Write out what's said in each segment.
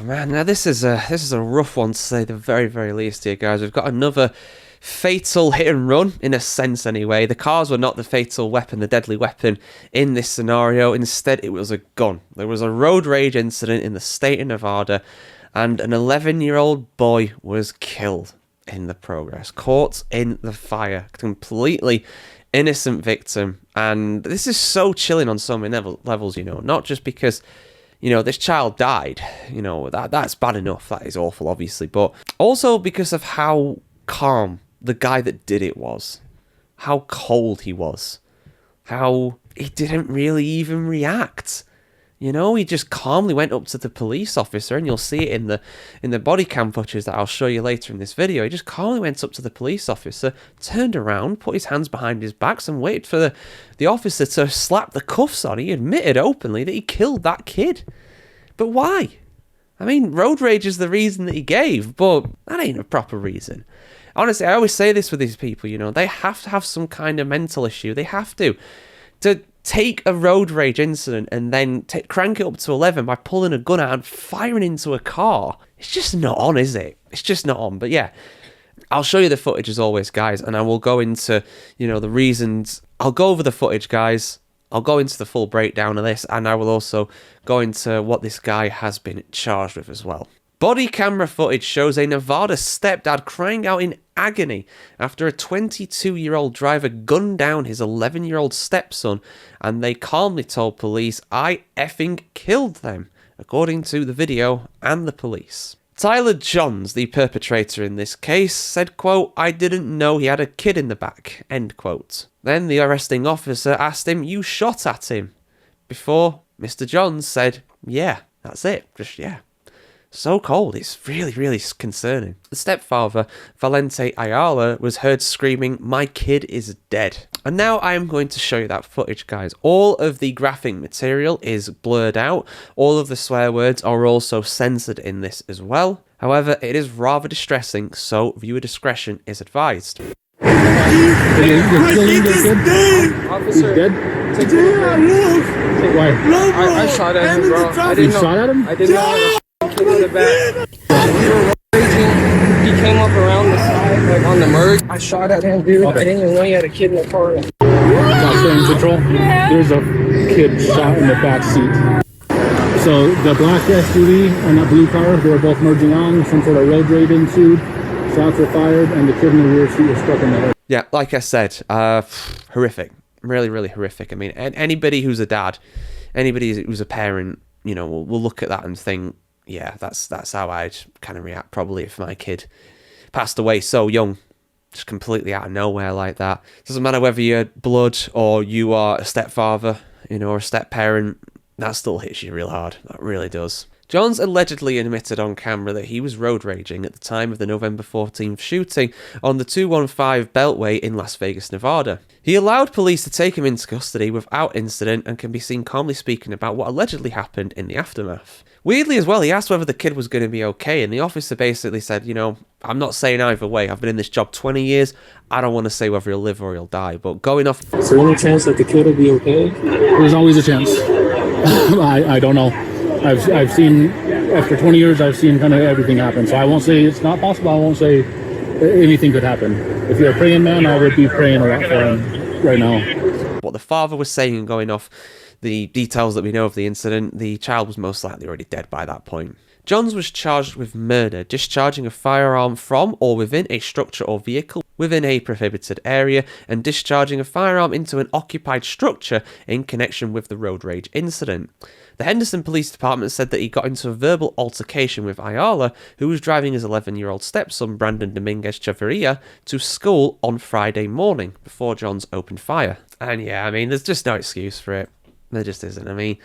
man, now this is a rough one to say the very, very least here, guys. We've got another fatal hit and run, in a sense anyway. The cars were not the fatal weapon, the deadly weapon in this scenario. Instead, it was a gun. There was a road rage incident in the state of Nevada, and an 11-year-old boy was killed in the progress, caught in the fire, completely innocent victim. And this is so chilling on so many levels, you know, not just because, you know, this child died, you know, that's bad enough, that is awful, obviously, but also because of how calm the guy that did it was, how cold he was, how he didn't really even react. You know, he just calmly went up to the police officer, and you'll see it in the body cam footage that I'll show you later in this video. He just calmly went up to the police officer, turned around, put his hands behind his back, and waited for the officer to slap the cuffs on. He admitted openly that he killed that kid. But why? I mean, road rage is the reason that he gave, but that ain't a proper reason. Honestly, I always say this with these people, you know, they have to have some kind of mental issue. They have to take a road rage incident and then crank it up to 11 by pulling a gun out and firing into a car. It's just not on, is it? It's just not on. But yeah, I'll show you the footage as always, guys, and I will go into, you know, the reasons. I'll go over the footage, guys. I'll go into the full breakdown of this, and I will also go into what this guy has been charged with as well. Body camera footage shows a Nevada stepdad crying out in agony after a 22-year-old driver gunned down his 11-year-old stepson, and they calmly told police, "I effing killed them," according to the video and the police. Tyler Johns, the perpetrator in this case, said, quote, "I didn't know he had a kid in the back," end quote. Then the arresting officer asked him, "You shot at him?" Before Mr. Johns said, "Yeah, that's it, just yeah." So cold, it's really, really concerning. The stepfather, Valente Ayala, was heard screaming, "My kid is dead." And now I am going to show you that footage, guys. All of the graphic material is blurred out. All of the swear words are also censored in this as well. However, it is rather distressing, so viewer discretion is advised. Officer, dead? Why? I shot at him, bro. I didn't know. Shot at him? I didn't know. Kid in the back. We were raging. He came up around the side, like on the merge. I shot at him, dude. Okay. I didn't even know he had a kid in the car. In Central, there's a kid shot in the back seat. So the black SUV and that blue car, they were both merging on. Some sort of road rage ensued. Shots were fired, and the kid in the rear seat was struck in the head. Yeah, like I said, horrific. Really, really horrific. I mean, anybody who's a dad, anybody who's a parent, you know, will look at that and think, yeah, that's how I'd kind of react probably if my kid passed away so young, just completely out of nowhere like that. Doesn't matter whether you're blood or you are a stepfather, you know, or a step-parent, that still hits you real hard. That really does. Johns allegedly admitted on camera that he was road raging at the time of the November 14th shooting on the 215 Beltway in Las Vegas, Nevada. He allowed police to take him into custody without incident and can be seen calmly speaking about what allegedly happened in the aftermath. Weirdly as well, he asked whether the kid was going to be okay, and the officer basically said, you know, "I'm not saying either way. I've been in this job 20 years. I don't want to say whether he'll live or he'll die, but going off..." Is there any chance that the kid will be okay? There's always a chance. I don't know. I've seen, after 20 years, I've seen kind of everything happen. So I won't say it's not possible. I won't say anything could happen. If you're a praying man, I would be praying a lot for him right now. What the father was saying and going off the details that we know of the incident, the child was most likely already dead by that point. Johns was charged with murder, discharging a firearm from or within a structure or vehicle within a prohibited area, and discharging a firearm into an occupied structure in connection with the road rage incident. The Henderson Police Department said that he got into a verbal altercation with Ayala, who was driving his 11-year-old stepson, Brandon Dominguez Chavarria, to school on Friday morning before Johns opened fire. And yeah, I mean, there's just no excuse for it. There just isn't. I mean,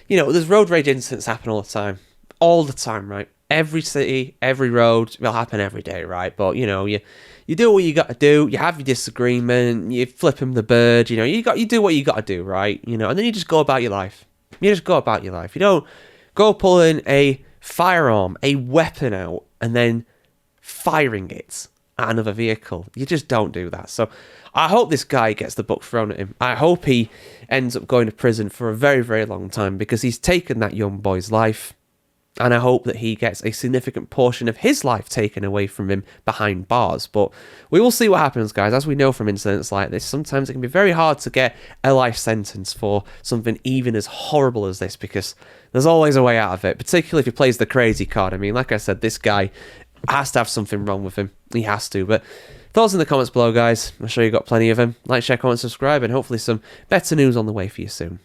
you know, there's road rage incidents happen all the time. All the time, right? Every city, every road, will happen every day, right? But, you know, you do what you got to do. You have your disagreement. You flip him the bird. You know, you do what you got to do, right? You know, and then you just go about your life. You just go about your life. You don't go pulling a firearm, a weapon out, and then firing it at another vehicle. You just don't do that. So I hope this guy gets the book thrown at him. I hope he ends up going to prison for a very, very long time, because he's taken that young boy's life. And I hope that he gets a significant portion of his life taken away from him behind bars. But we will see what happens, guys. As we know from incidents like this, sometimes it can be very hard to get a life sentence for something even as horrible as this, because there's always a way out of it, particularly if he plays the crazy card. I mean, like I said, this guy has to have something wrong with him. He has to. But thoughts in the comments below, guys. I'm sure you've got plenty of them. Like, share, comment, subscribe, and hopefully some better news on the way for you soon.